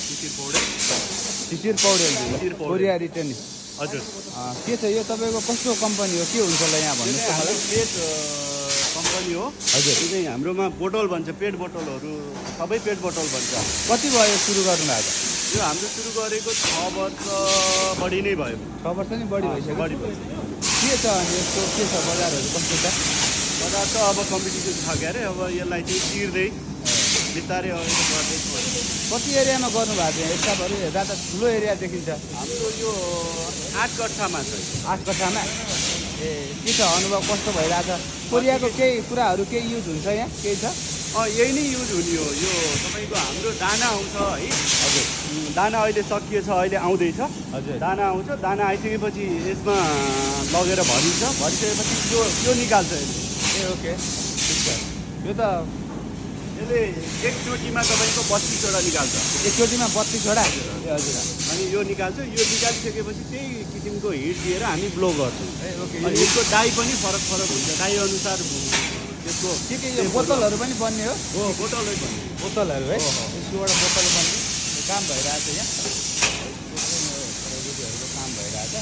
शिशिर Paudel Korea return हजुर के छ यो तपाईँको कस्तो कम्पनी हो के हुन्छ होला यहाँ भन्नुहोस् त मलाई पेट कम्पनी हो हजुर यो चाहिँ हाम्रोमा बोतल भन्छ पेट बोतलहरू सबै पेट बोतल भन्छ कति भयो सुरु गर्नु भएको यो हाम्रो सुरु गरेको 6 वर्ष बढी नै भयो 6 वर्ष नै बढी भइसक्यो बढी भयो के छ अनि यसको के छ बजारहरू कस्तो छ बजार त अब कम्पिटिसन छ के अरे अब यसलाई चाहिँ चिर्दै बिस्तारै अहिले गर्दैछु कति एरियामा गर्नुभएको छ यताभरि हेर्दा त ठुलो एरिया देखिन्छ हाम्रो यो 8 कट्ठामा छ 8 कट्ठामा ए के छ अनुभव कस्तो भइरहेछ कोरियाको केही कुराहरू केही युज हुन्छ यहाँ केही छ यही नै युज हुने हो यो तपाईँको हाम्रो दाना आउँछ है हजुर दाना अहिले सकिएछ अहिले आउँदैछ हजुर दाना आउँछ दाना आइसकेपछि यसमा लगेर भरिन्छ भरिसकेपछि यो निकाल्छ यसले ए ओके ठिक छ यो त यसले एकचोटिमा तपाईँको 32वटा निकाल्छ एकचोटिमा 32वटा ए हजुर अनि यो निकाल्छ यो निकालिसकेपछि त्यही किसिमको हिट दिएर हामी ब्लो गर्छौँ ए ओके अनि यसको डाई पनि फरक फरक हुन्छ डाई अनुसार त्यसको के यो बोतलहरू पनि बन्ने हो हो बोतलै पनि बोतलहरू है यसकोबाट बोतल बन्ने काम भइरहेछ यहाँ काम भइरहेछ